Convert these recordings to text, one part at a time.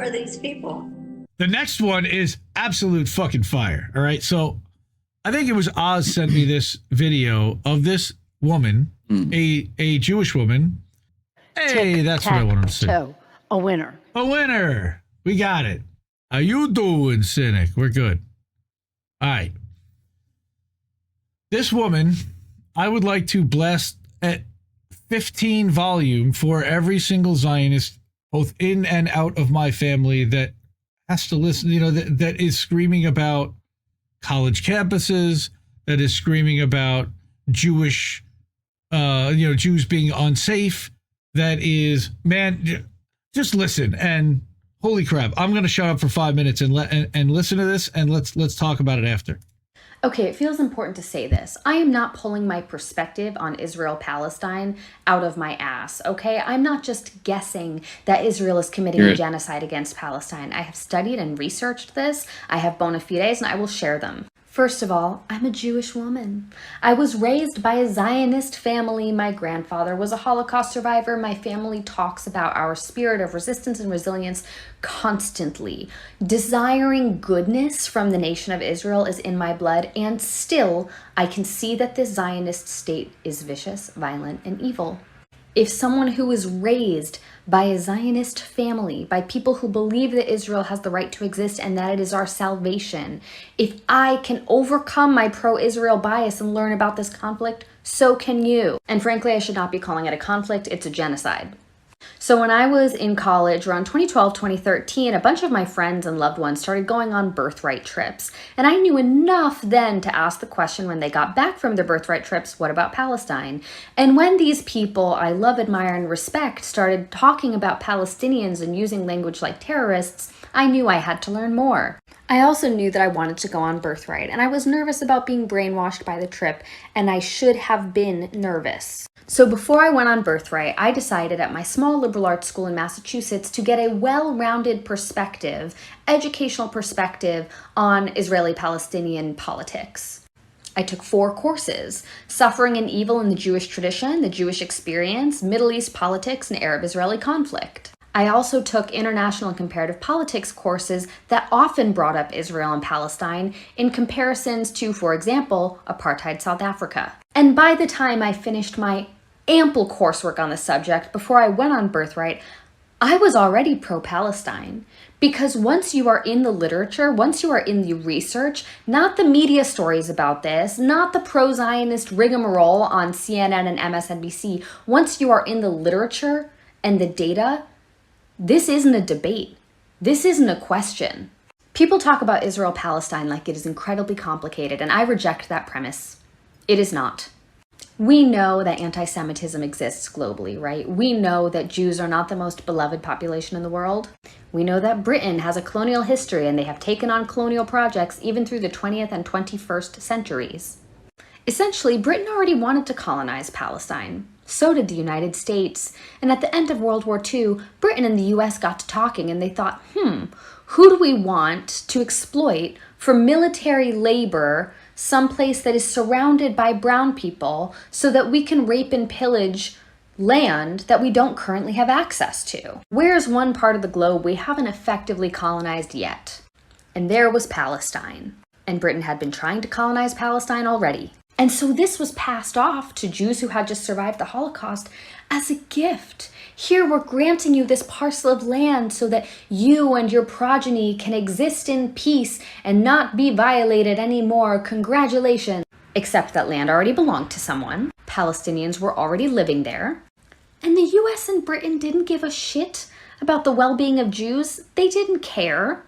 are these people? The next one is absolute fucking fire. All right. So I think it was Oz sent me this video of this woman, a Jewish woman. Hey, that's what I wanted to say. A winner. A winner. We got it. How you doing, Cynic? We're good. All right. This woman, I would like to blast at 15 volume for every single Zionist, both in and out of my family, that has to listen, that is screaming about college campuses, that is screaming about Jewish, Jews being unsafe. That is, man, just listen. And holy crap, I'm going to shut up for 5 minutes and listen to this, and let's talk about it after. Okay, it feels important to say this. I am not pulling my perspective on Israel-Palestine out of my ass, okay? I'm not just guessing that Israel is committing a genocide against Palestine. I have studied and researched this. I have bona fides, and I will share them. First of all, I'm a Jewish woman. I was raised by a Zionist family. My grandfather was a Holocaust survivor. My family talks about our spirit of resistance and resilience constantly. Desiring goodness from the nation of Israel is in my blood, and still, I can see that this Zionist state is vicious, violent, and evil. If someone who is raised by a Zionist family, by people who believe that Israel has the right to exist and that it is our salvation, if I can overcome my pro-Israel bias and learn about this conflict, so can you. And frankly, I should not be calling it a conflict, it's a genocide. So when I was in college around 2012, 2013, a bunch of my friends and loved ones started going on birthright trips. And I knew enough then to ask the question when they got back from their birthright trips, what about Palestine? And when these people I love, admire, and respect started talking about Palestinians and using language like terrorists, I knew I had to learn more. I also knew that I wanted to go on birthright, and I was nervous about being brainwashed by the trip, and I should have been nervous. So before I went on birthright, I decided at my small liberal arts school in Massachusetts to get a well-rounded perspective, educational perspective on Israeli-Palestinian politics. I took 4 courses: Suffering and Evil in the Jewish Tradition, the Jewish Experience, Middle East Politics, and Arab-Israeli Conflict. I also took international and comparative politics courses that often brought up Israel and Palestine in comparisons to, for example, apartheid South Africa. And by the time I finished my ample coursework on the subject before I went on birthright, I was already pro-Palestine. Because once you are in the literature, once you are in the research, not the media stories about this, not the pro-Zionist rigmarole on CNN and MSNBC, once you are in the literature and the data, this isn't a debate. This isn't a question. People talk about Israel-Palestine like it is incredibly complicated, and I reject that premise. It is not. We know that anti-Semitism exists globally, right? We know that Jews are not the most beloved population in the world. We know that Britain has a colonial history and they have taken on colonial projects even through the 20th and 21st centuries. Essentially, Britain already wanted to colonize Palestine. So did the United States. And at the end of World War II, Britain and the US got to talking and they thought, who do we want to exploit for military labor someplace that is surrounded by brown people so that we can rape and pillage land that we don't currently have access to? Where's one part of the globe we haven't effectively colonized yet? And there was Palestine. And Britain had been trying to colonize Palestine already. And so this was passed off to Jews who had just survived the Holocaust as a gift. Here we're granting you this parcel of land so that you and your progeny can exist in peace and not be violated anymore. Congratulations. Except that land already belonged to someone. Palestinians were already living there. And the US and Britain didn't give a shit about the well-being of Jews. They didn't care.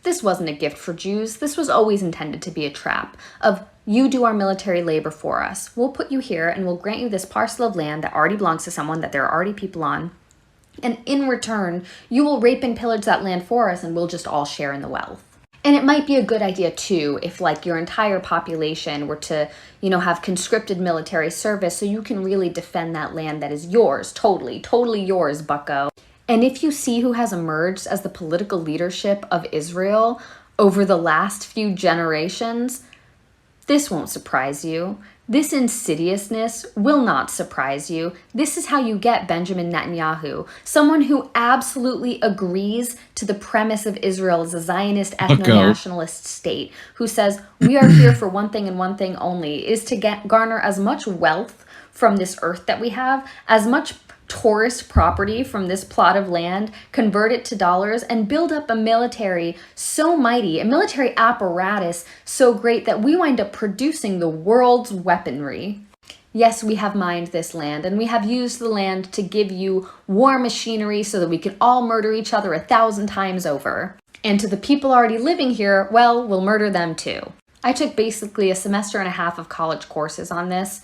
This wasn't a gift for Jews. This was always intended to be a trap of, you do our military labor for us. We'll put you here and we'll grant you this parcel of land that already belongs to someone that there are already people on. And in return, you will rape and pillage that land for us and we'll just all share in the wealth. And it might be a good idea too if like your entire population were to, have conscripted military service so you can really defend that land that is yours, totally yours, bucko. And if you see who has emerged as the political leadership of Israel over the last few generations, this won't surprise you. This insidiousness will not surprise you. This is how you get Benjamin Netanyahu, someone who absolutely agrees to the premise of Israel as a Zionist ethno-nationalist state, who says, we are here for one thing and one thing only, is to garner as much wealth from this earth that we have, as much tourist property from this plot of land, convert it to dollars, and build up a military so mighty, a military apparatus so great that we wind up producing the world's weaponry. Yes, we have mined this land, and we have used the land to give you war machinery so that we can all murder each other 1,000 times over. And to the people already living here, well, we'll murder them too. I took basically a semester and a half of college courses on this,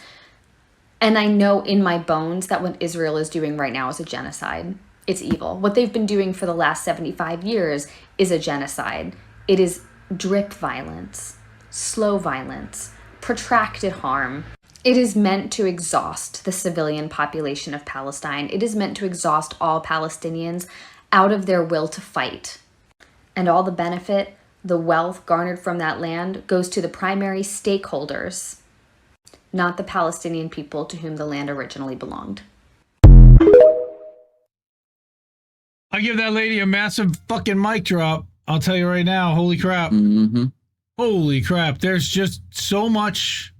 and I know in my bones that what Israel is doing right now is a genocide. It's evil. What they've been doing for the last 75 years is a genocide. It is drip violence, slow violence, protracted harm. It is meant to exhaust the civilian population of Palestine. It is meant to exhaust all Palestinians out of their will to fight. And all the benefit, the wealth garnered from that land goes to the primary stakeholders, not the Palestinian people to whom the land originally belonged. I'll give that lady a massive fucking mic drop. I'll tell you right now. Holy crap. Mm-hmm. Holy crap. There's just so much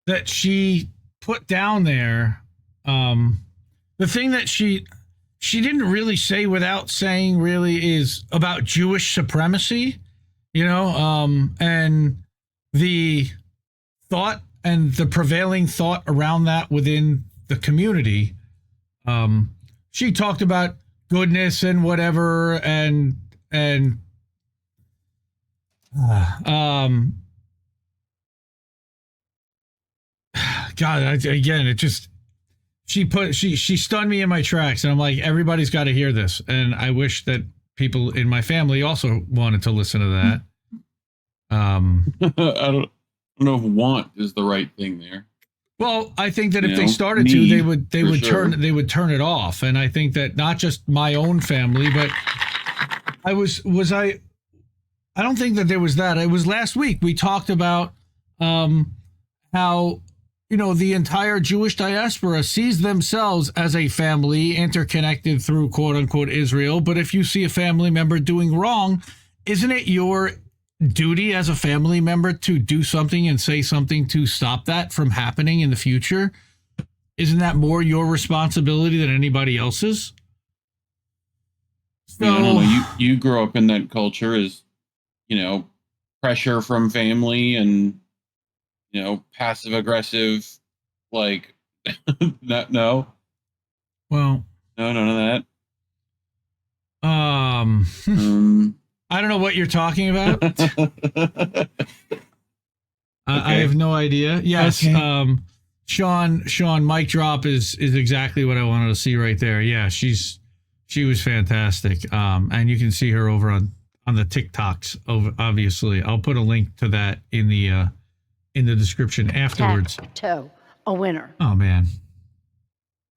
that she put down there. The thing that she didn't really say without saying really is about Jewish supremacy, and the thought and the prevailing thought around that within the community. She talked about goodness and whatever, and God, again, it just, she stunned me in my tracks, and I'm like, everybody's got to hear this, and I wish that people in my family also wanted to listen to that. I don't know if want is the right thing there. Well, I think that if they started to, they would turn it off. And I think that not just my own family, but I don't think that there was that. It was last week we talked about how the entire Jewish diaspora sees themselves as a family interconnected through quote unquote Israel. But if you see a family member doing wrong, isn't it your duty as a family member to do something and say something to stop that from happening in the future? Isn't that more your responsibility than anybody else's? So, I don't know. You grow up in that culture as, pressure from family and, passive aggressive, like, no. Well, no, none of that. I don't know what you're talking about. Okay. I have no idea. Yes. Okay. Sean, mic drop is exactly what I wanted to see right there. Yeah, she was fantastic. And you can see her over on the TikToks. Obviously, I'll put a link to that in the description afterwards. A winner. Oh man,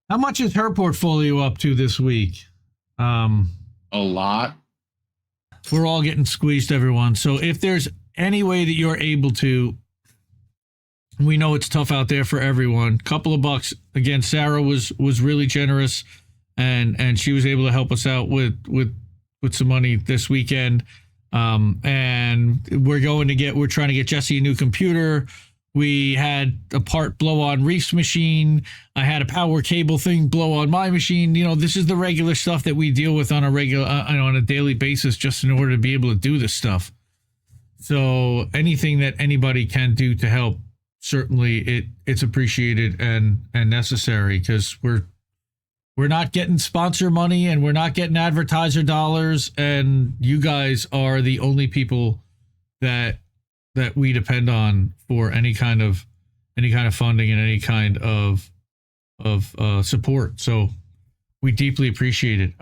how much is her portfolio up to this week? A lot. We're all getting squeezed, everyone. So if there's any way that you're able to, we know it's tough out there for everyone. Couple of bucks. Again, Sarah was really generous, and she was able to help us out with some money this weekend. And we're trying to get Jesse a new computer. We had a part blow on Reef's machine. I had a power cable thing blow on my machine. This is the regular stuff that we deal with on a daily basis, just in order to be able to do this stuff. So anything that anybody can do to help, certainly it's appreciated and necessary, because we're not getting sponsor money and we're not getting advertiser dollars, and you guys are the only people that we depend on for any kind of funding and any kind of support. So we deeply appreciate it.